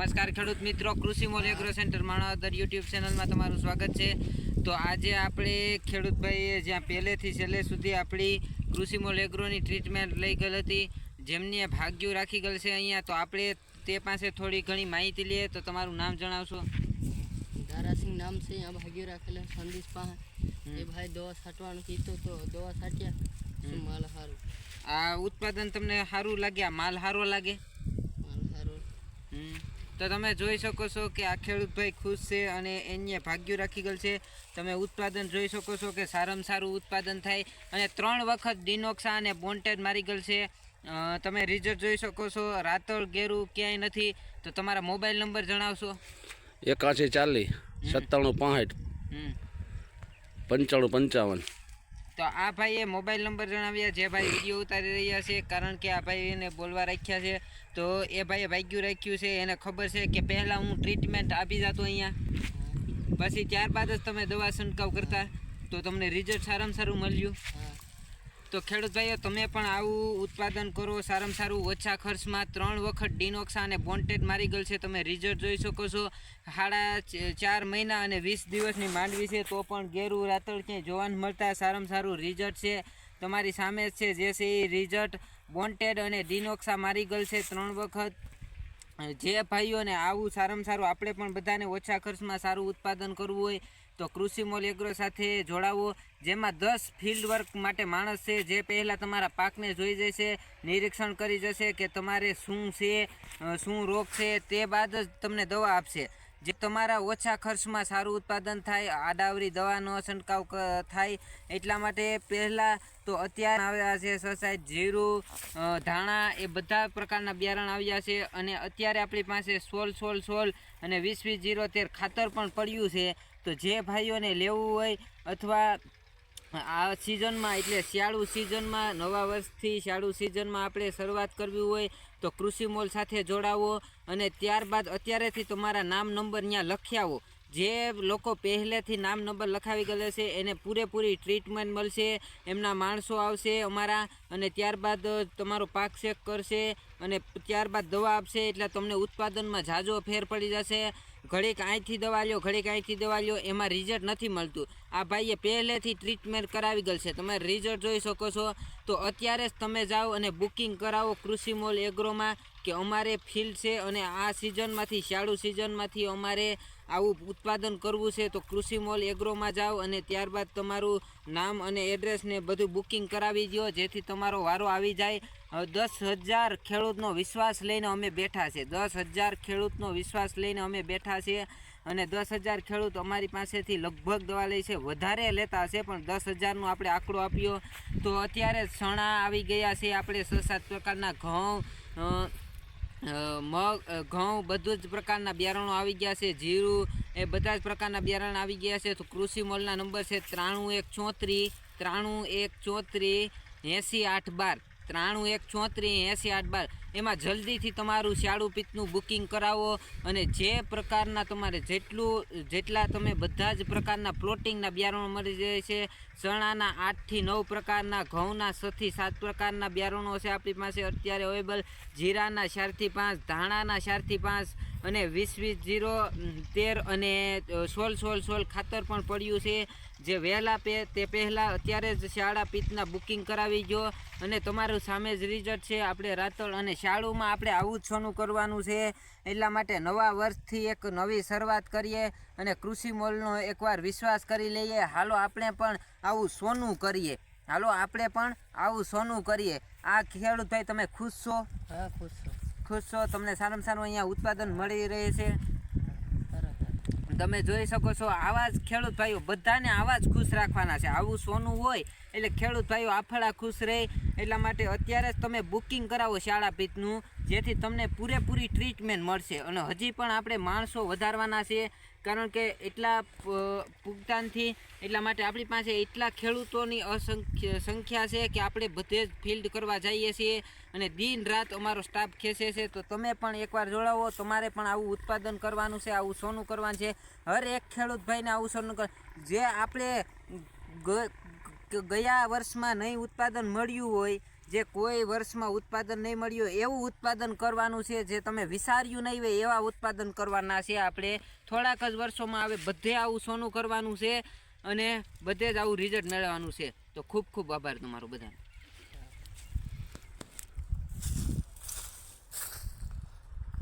નમસ્કાર ખેડૂત મિત્રો, કૃષિ mall agro centre Manavadar YouTube ચેનલમાં તમારું સ્વાગત છે। તો આજે આપણે ખેડૂતભાઈએ જ્યાં પહેલેથી છેલ્લે સુધી આપણી કૃષિ મોલ એગ્રોની ટ્રીટમેન્ટ લઈ ગઈ હતી, જેમની ભાગ્યું રાખી ગયેલ છે અહીંયા, તો આપણે તે પાસે થોડી ઘણી માહિતી લઈએ। તો તમારું નામ જણાવશો? દારાસિંહ નામ છે, यहाँ भाग्य રાખેલા સંદેશ પાસે એ ભાઈ દવા છાંટવાનું કીધું તો દવા છાંટ્યા, માલ સારું। આ ઉત્પાદન તમને સારું લાગે? આ માલ સારો લાગે? માલ સારું। તો તમે જોઈ શકો છો કે આ ખેડૂતભાઈ ખુશ છે અને એને ભાગ્યું રાખી ગયેલ છે। તમે ઉત્પાદન જોઈ શકો છો કે સારામાં સારું ઉત્પાદન થાય અને 3 વખત ડિનોક્સા અને બોન્ટેડ મારી ગયેલ છે। તમે રિઝલ્ટ જોઈ શકો છો, રાતળ ગેરું ક્યાંય નથી। તો તમારા મોબાઈલ નંબર જણાવશો? 8140 9765 9555। તો આ ભાઈએ મોબાઈલ નંબર જણાવ્યા, જે ભાઈ વિડીયો ઉતારી રહ્યા છે, કારણ કે આ ભાઈ એને બોલવા રાખ્યા છે। તો એ ભાઈએ ભાગ્યું રાખ્યું છે, એને ખબર છે કે પહેલાં હું ટ્રીટમેન્ટ આપી જતો અહીંયા, પછી ત્યારબાદ જ તમે દવા છંટકાવ કરતા, તો તમને રિઝલ્ટ સારામાં સારું મળ્યું। તો ખેડૂત ભાઈઓ, તમે પણ આવું ઉત્પાદન કરો સારામાં સારું, ઓછા ખર્ચમાં 3 વખત ડિનોક્સા અને બોન્ટેડ મારી ગયેલ છે। તમે રિઝલ્ટ જોઈ શકો છો, 4.5 મહિના અને 20 દિવસની માંડવી છે, તો પણ ગેરું રાતળ ક્યાંય જોવા ન મળતા સારામાં સારું રિઝલ્ટ છે। તમારી સામે જ છે જે છે એ રિઝલ્ટ, બોન્ટેડ અને ડિનોક્સા મારી ગયેલ છે 3 વખત। જે ભાઈઓને આવું સારામાં સારું, આપણે પણ બધાને ઓછા ખર્ચમાં સારું ઉત્પાદન કરવું હોય તો કૃષિ મોલ એગ્રો સાથે જોડાવો, જેમાં 10 ફિલ્ડ વર્ક માટે માણસ છે, જે પહેલાં તમારા પાકને જોઈ જશે, નિરીક્ષણ કરી જશે કે તમારે શું છે, શું રોગ છે, તે બાદ જ તમને દવા આપશે, જે તમારા ઓછા ખર્ચમાં સારું ઉત્પાદન થાય, આડાવરી દવાનો છંટકાવ થાય। એટલા માટે પહેલાં તો અત્યારે આવ્યા છે સસાઈટ, જીરું, ધાણા, એ બધા પ્રકારના બિયારણ આવ્યા છે। અને અત્યારે આપણી પાસે 16 અને 20 ખાતર પણ પડ્યું છે। તો જે ભાઈઓને લેવું હોય અથવા આ સિઝનમાં એટલે શિયાળુ સિઝનમાં, નવા વર્ષથી શિયાળુ સિઝનમાં આપણે શરૂઆત કરવી હોય તો કૃષિ મોલ સાથે જોડાવો અને ત્યારબાદ અત્યારેથી તમારા નામ નંબર ત્યાં લખી આવો। જે લોકો પહેલેથી નામ નંબર લખાવી ગયેલા છે એને પૂરેપૂરી ટ્રીટમેન્ટ મળશે, એમના માણસો આવશે અમારા, અને ત્યારબાદ તમારો પાક ચેક કરશે અને ત્યારબાદ દવા આપશે, એટલે તમને ઉત્પાદનમાં ઝાઝો ફેર પડી જશે। ઘડીક અહીંથી દવા લ્યો, ઘડીક અહીંથી દવા લ્યો, એમાં રિઝલ્ટ નથી મળતું। આ ભાઈએ પહેલેથી ટ્રીટમેન્ટ કરાવી ગયેલ છે, તમે રિઝલ્ટ જોઈ શકો છો। તો અત્યારે જ તમે જાઓ અને બુકિંગ કરાવો કૃષિ મોલ એગ્રોમાં કે અમારે ફિલ્ડ છે અને આ સિઝનમાંથી, શિયાળુ સિઝનમાંથી અમારે આવું ઉત્પાદન કરવું છે, તો કૃષિ મોલ એગ્રોમાં જાઓ અને ત્યારબાદ તમારું નામ અને એડ્રેસ ને બધું બુકિંગ કરાવી દો, જેથી તમારો વારો આવી જાય। 10,000 ખેડૂતનો વિશ્વાસ લઈને અમે બેઠા છે, 10,000 ખેડૂતનો વિશ્વાસ લઈને અમે બેઠા છીએ અને 10,000 ખેડૂત અમારી પાસેથી લગભગ દવા લે છે, વધારે લેતા હશે પણ 10,000નો આપણે આંકડો આપ્યો। તો અત્યારે ચણા આવી ગયા છે, આપણે 6-7 પ્રકારના ઘઉં, મગ, ઘઉં, બધું જ પ્રકારના બિયારણો આવી ગયા છે, જીરું, એ બધા જ પ્રકારના બિયારણ આવી ગયા છે। તો કૃષિ મોલના નંબર છે 93 134 80 એમાં જલ્દીથી તમારું શિયાળુ પિત્તનું બુકિંગ કરાવો અને જે પ્રકારના તમારે જેટલા તમે બધા જ પ્રકારના પ્લોટિંગના બિયારણો મળી જાય છે। ચણાના 8 થી 9 પ્રકારના, ઘઉંના 6 થી 7 પ્રકારના બિયારણો છે આપણી પાસે અત્યારે અવેલેબલ, જીરાના 4 થી 5, ધાણાના 4 થી 5 અને 20-20-0-13 અને 16 ખાતર પણ પડ્યું છે। જે વહેલા તે પહેલાં અત્યારે જ શિયાળા પિત્તના બુકિંગ કરાવી ગયો અને તમારું સામે જ રિઝલ્ટ છે। આપણે રાતળ અને શિયાળુમાં આપણે આવું જ સોનું કરવાનું છે, એટલા માટે નવા વર્ષથી એક નવી શરૂઆત કરીએ અને કૃષિ મોલનો એકવાર વિશ્વાસ કરી લઈએ। હાલો આપણે પણ આવું સોનું કરીએ, હાલો આપણે પણ આવું સોનું કરીએ। આ ખેડૂત ભાઈ, તમે ખુશ છો? હા, ખુશ છો। ખુશ છો? તમને સારામાં સારું અહીંયા ઉત્પાદન મળી રહે છે, તમે જોઈ શકો છો। આવા જ ખેડૂત ભાઈઓ બધાને આવા જ ખુશ રાખવાના છે, આવું સોનું હોય એટલે ખેડૂત ભાઈઓ આફળા ખુશ રહે। એટલા માટે અત્યારે જ તમે બુકિંગ કરાવો શાળા પિત્તનું, જેથી તમને પૂરેપૂરી ટ્રીટમેન્ટ મળશે। અને હજી પણ આપણે માણસો વધારવાના છે, કારણ કે એટલા પુગતાનથી, એટલા માટે આપણી પાસે એટલા ખેડૂતોની સંખ્યા છે કે આપણે બધે જ ફિલ્ડ કરવા જઈએ છીએ અને દિન રાત અમારો સ્ટાફ ખેંચે છે। તો તમે પણ એકવાર જોડાવો, તમારે પણ આવું ઉત્પાદન કરવાનું છે, આવું સોનું કરવાનું છે। હર એક ખેડૂત ભાઈને આવું સોનું જે આપણે ગયા વર્ષમાં નહીં ઉત્પાદન મળ્યું હોય, જે કોઈ વર્ષમાં ઉત્પાદન નહીં મળ્યું એવું ઉત્પાદન કરવાનું છે, જે તમે વિચાર્યું નહીં હોય એવા ઉત્પાદન કરવાના છે આપણે. થોડાક જ વર્ષોમાં હવે બધે આવું સોનું કરવાનું છે અને બધે જ આવું રિઝલ્ટ મેળવવાનું છે. તો ખૂબ ખૂબ આભાર તમારો બધાનો.